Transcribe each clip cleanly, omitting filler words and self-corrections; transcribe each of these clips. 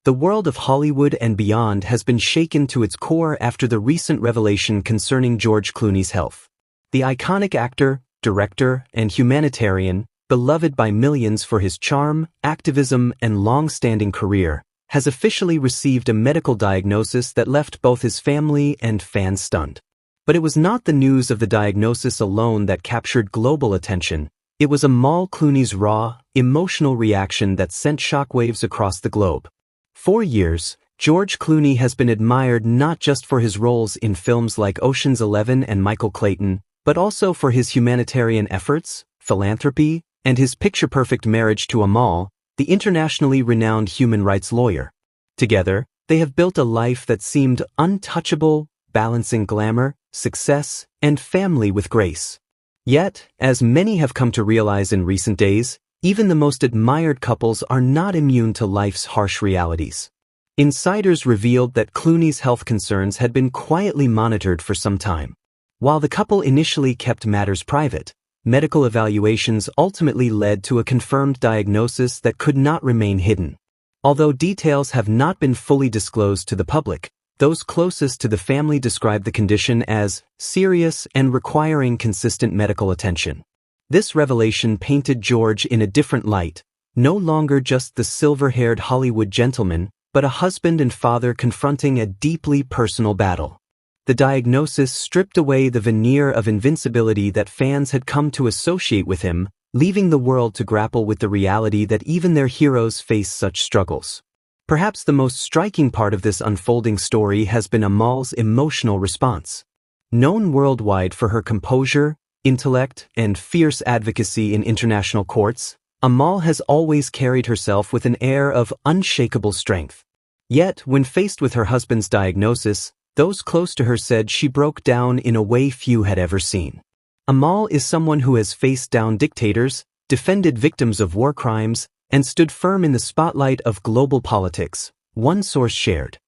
The world of Hollywood and beyond has been shaken to its core after the recent revelation concerning George Clooney's health. The iconic actor, director, and humanitarian, beloved by millions for his charm, activism, and long-standing career, has officially received a medical diagnosis that left both his family and fans stunned. But it was not the news of the diagnosis alone that captured global attention. It was Amal Clooney's raw, emotional reaction that sent shockwaves across the globe. For years, George Clooney has been admired not just for his roles in films like Ocean's 11 and Michael Clayton, but also for his humanitarian efforts, philanthropy, and his picture-perfect marriage to Amal, the internationally renowned human rights lawyer. Together, they have built a life that seemed untouchable, balancing glamour, success, and family with grace. Yet, as many have come to realize in recent days, even the most admired couples are not immune to life's harsh realities. Insiders revealed that Clooney's health concerns had been quietly monitored for some time. While the couple initially kept matters private, medical evaluations ultimately led to a confirmed diagnosis that could not remain hidden. Although details have not been fully disclosed to the public, those closest to the family described the condition as serious and requiring consistent medical attention. This revelation painted George in a different light, no longer just the silver-haired Hollywood gentleman, but a husband and father confronting a deeply personal battle. The diagnosis stripped away the veneer of invincibility that fans had come to associate with him, leaving the world to grapple with the reality that even their heroes face such struggles. Perhaps the most striking part of this unfolding story has been Amal's emotional response. Known worldwide for her composure, intellect, and fierce advocacy in international courts, Amal has always carried herself with an air of unshakable strength. Yet, when faced with her husband's diagnosis, those close to her said she broke down in a way few had ever seen. Amal is someone who has faced down dictators, defended victims of war crimes, and stood firm in the spotlight of global politics, one source shared.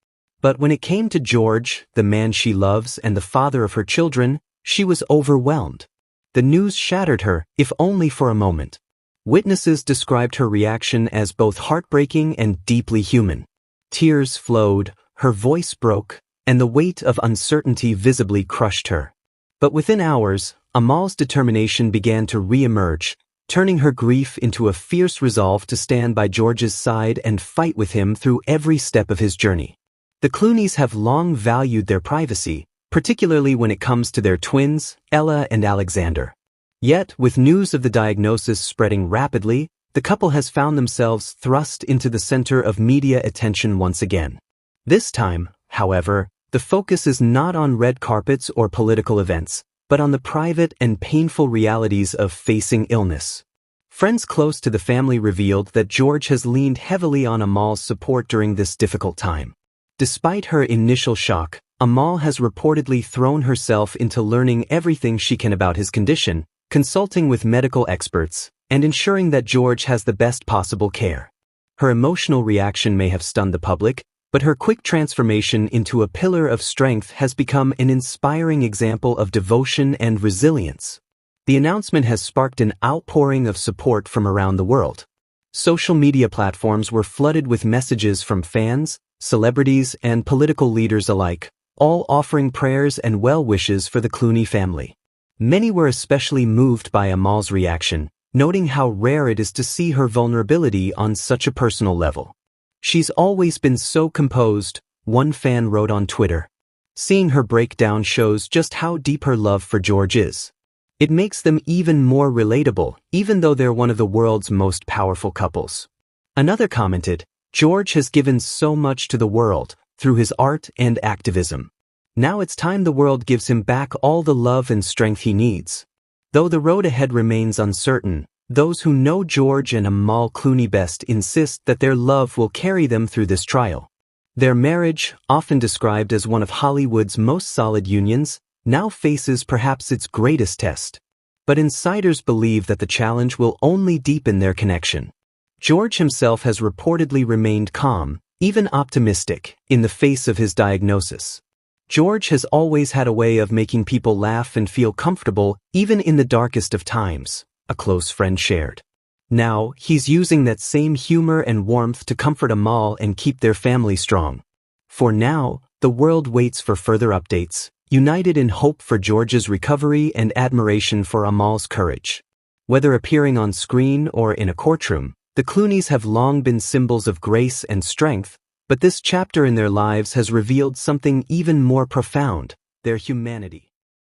But when it came to George, the man she loves and the father of her children, she was overwhelmed. The news shattered her, if only for a moment. Witnesses described her reaction as both heartbreaking and deeply human. Tears flowed, her voice broke, and the weight of uncertainty visibly crushed her. But within hours, Amal's determination began to re-emerge, turning her grief into a fierce resolve to stand by George's side and fight with him through every step of his journey. The Clooneys have long valued their privacy, particularly when it comes to their twins, Ella and Alexander. Yet, with news of the diagnosis spreading rapidly, the couple has found themselves thrust into the center of media attention once again. This time, however, the focus is not on red carpets or political events, but on the private and painful realities of facing illness. Friends close to the family revealed that George has leaned heavily on Amal's support during this difficult time. Despite her initial shock, Amal has reportedly thrown herself into learning everything she can about his condition, consulting with medical experts, and ensuring that George has the best possible care. Her emotional reaction may have stunned the public, but her quick transformation into a pillar of strength has become an inspiring example of devotion and resilience. The announcement has sparked an outpouring of support from around the world. Social media platforms were flooded with messages from fans, celebrities, and political leaders alike, all offering prayers and well wishes for the Clooney family. Many were especially moved by Amal's reaction, noting how rare it is to see her vulnerability on such a personal level. "She's always been so composed," one fan wrote on Twitter. Seeing her breakdown shows just how deep her love for George is. It makes them even more relatable, even though they're one of the world's most powerful couples. Another commented, "George has given so much to the world, through his art and activism. Now it's time the world gives him back all the love and strength he needs." Though the road ahead remains uncertain, those who know George and Amal Clooney best insist that their love will carry them through this trial. Their marriage, often described as one of Hollywood's most solid unions, now faces perhaps its greatest test. But insiders believe that the challenge will only deepen their connection. George himself has reportedly remained calm, even optimistic, in the face of his diagnosis. George has always had a way of making people laugh and feel comfortable, even in the darkest of times, a close friend shared. Now, he's using that same humor and warmth to comfort Amal and keep their family strong. For now, the world waits for further updates, united in hope for George's recovery and admiration for Amal's courage. Whether appearing on screen or in a courtroom, the Clooneys have long been symbols of grace and strength, but this chapter in their lives has revealed something even more profound: their humanity.